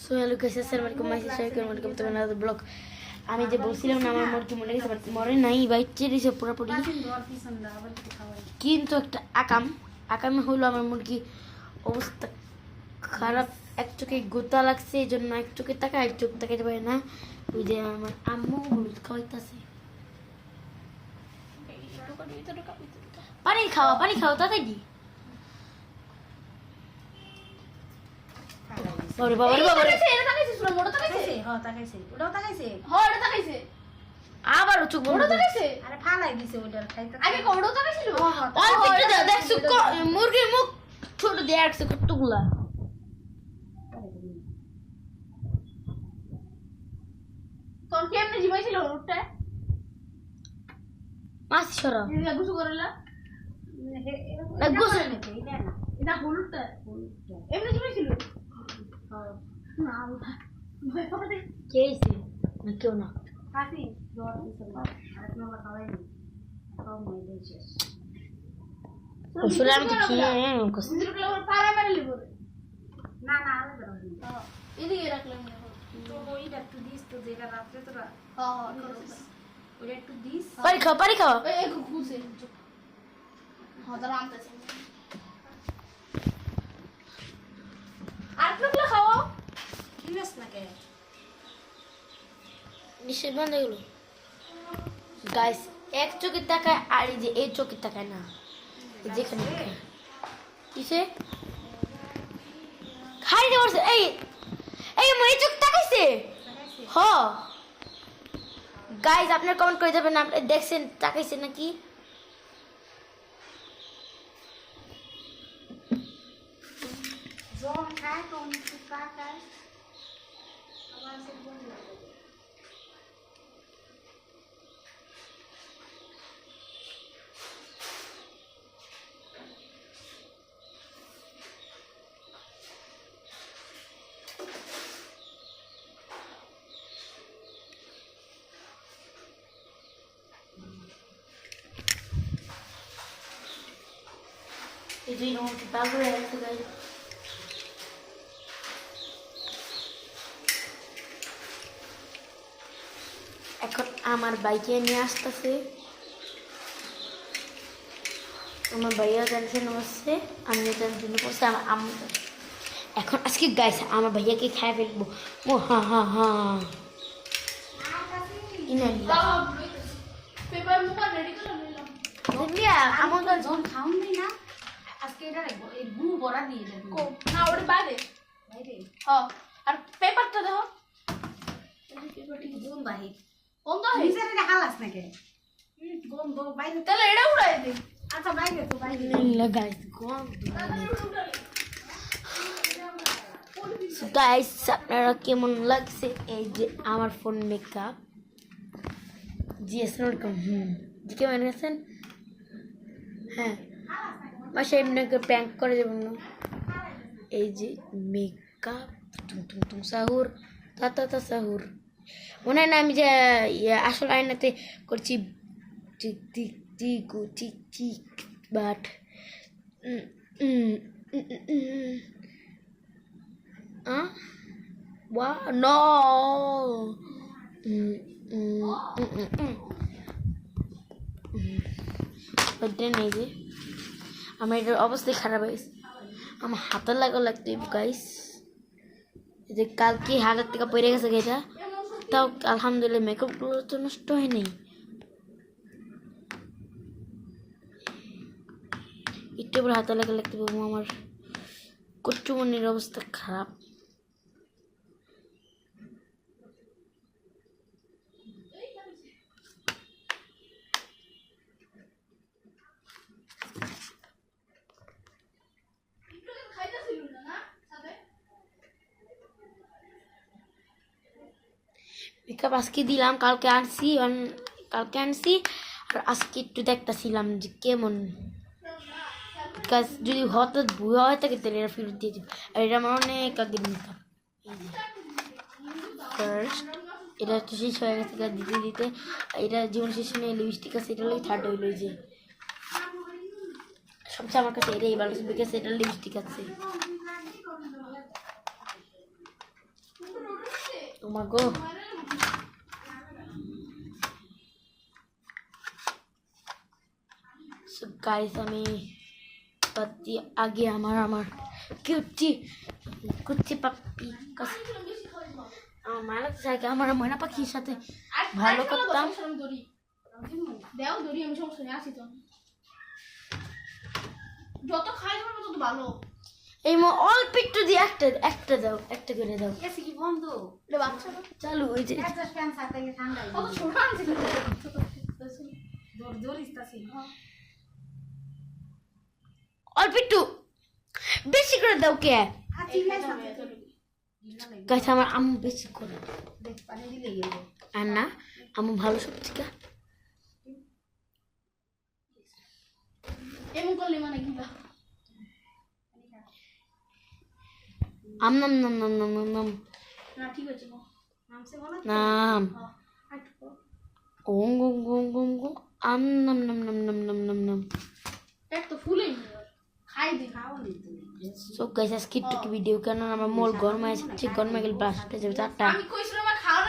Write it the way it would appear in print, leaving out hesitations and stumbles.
So hello guys, আসসালামু আলাইকুম, মাইসি শাইকুর welcome to another blog. আমি যে বলছিলাম না আমার মুরগি মরে গেছে, বাট মরে নাই, বাইট চেয়েছে পুরোপুরি। কিন্তু একটা আকামে হলো আমার মুরগি অবস্থা খারাপ। এক চোখে গোতা লাগছে, এই জন্য এক চোখে তাকায়, এক চোখ তাকাইতে পারে না। ওই যে আমার আম্মু হলুদ খাওয়াইতেছে। পানি খাওয়া তাড়াতাড়ি। বাবারে বাবারে বাবারে, আবার চোখ বড় তাকাইছে। আরে ফালাই দিছে ওটার খাইতে আগে কোড়ো তাকাইছিল। অল্প একটু দাও, দেখছো মুরগির মুখ ছোট দিয়ে রাখছে কতগুলা। তোর কেমনে জিমাইছিল ওটা? মাছ সরা এটা গুছু করলা? না গোসল এটা হলুদটা এমনি জিমাইছিল? না ভাই পাবে কে এসে না কেউ না। কাশি জ্বর দিছে আরেক নম্বর খাওয়াই নি খাও মই দিছে ওষুধ আমি তো খেয়ে দুটো ওর পাড়া মারি লিবো। না না আলে দাও এদিকে রাখলাম না তো ওইটা একটু দিস তো যেটা রাত্রে তোরা হ্যাঁ ওইটা একটু দিস পারি খাওয়া এই ঘুষে হ্যাঁ তাহলে আনতেছি। আর টুকলা খাও কিনেস না কে নিশ্চয় বন্ধ এগুলো। গাইস এক চোখে তাকায় আর এই যে এই চোখে তাকায় না, যেখানে কিসে খাই দিয়ে বলছে এই এই মই চোখ তাকাইছে। হ গাইস আপনার কমেন্ট করে যাবেন, আপনি দেখছেন তাকাইছে নাকি। জন খায় তো অনেক কা খায় আবার সে বন্ধ লাগে এই দুই নম্বর তারপরে একটা গাইস এখন আমার বাইকে নিয়ে আসতেছে। আমার ভাইয়া টেনশন করছে, আমিও টেনশন করছি, আমার আম্মু। এখন আজকে গাইছে আমার ভাইয়াকে খাই ফেলবো। ও হা হা হা পেপার মুখা রেডি করে নিলাম। আমার জন খাউন নাই না আজকে এটা এই গু বড়া দিয়ে যাবে না ওটা বাইরে বাইরে হ্যাঁ। আর পেপারটা দেখো জন বাহির বন্ধ হয়ে নিজের এটা হালাস না কে গন্ধ বাইরে তাহলে এটা উড়াই দে। আচ্ছা বাইরে তো বাইরে গাইস আপনারা কেমন লাগছে এই যে আমার ফোন মেকআপ? জি আসসালামু জি কেমন আছেন? হ্যাঁ বাসায় এমনিকে প্র্যাঙ্ক করে দেবেন না। এই যে মেকআপ টুম সাহুর তা সাহুর মনে হয় না আমি যে আসল আয়নাতে করছি tick tick tick tick tick but no নেই যে আমার এটার অবস্থাই খারাপ হয়েছে। আমার হাতে লাগতে গাইস, যে কালকে হাতের থেকে পড়ে গেছে এটা, তাও আলহামদুলিল্লাহ মেকআপগুলো তো নষ্ট হয় নাই। একটু পরে হাতে লাগতে পাবো। আমার কচুমনির অবস্থা খারাপ। মেকআপ আজকে দিলাম, কালকে আনছি আর আজকে একটু দেখতেছিলাম যে কেমন। যদি হঠাৎ ভুয়া হয়ে থাকে তাহলে এটা ফেরত দিয়ে দেবে। আর এটা আমার অনেক আগের মেকআপ। ফার্স্ট এটা তো শেষ হয়ে গেছে দিতে এটা জীবন শেষ নিয়ে লিপস্টিক আছে, এটা লাগে থার্ড হইল। যে সবচেয়ে আমার কাছে এটাই ভালো বিকজ এটা লিপস্টিক আছে। তোমার গো গাইস আমি পাতি আগে আমার কিউটি কুচি পাপি আমার মায়ের সাথে আমার ময়না পাখির সাথে ভালো করতাম দড়ি দেও দড়ি আমি সমস্যা নেই আসি তো যত খাই যাবে তত ভালো এই অল্প একটু দিয়ে একটা দাও একটা করে দাও এসে কি বন্ধ এটা বাচ্চা চালু ওই যে একজাস্ট ফ্যান সাথে ঠান্ডা কত ছোট আনছি জোর জোর ইস্তাছি অল্প একটু বেশি করে দাও কে আছি না সাথে গাছ আমার আম্মু বেশি করে দেখ পানি দিলে গেল আর না আম্মু ভালো সবজি কা এমন করলে মানে কি আম নাম নাম নাম নাম নাম নাম না ঠিক আছে নামছে বলো নাম আটকো ওং ওং ওং ওং ওং আম নাম নাম নাম নাম নাম নাম নাম পেট তো ফুলেই খাই দি খাও নি তুমি সো গাইস আজকে একটু ভিডিও কেন আমার মোর গরম আছে গরমে গেলে ব্লাস্ট হয়ে যাবে চারটা আমি কইছিলাম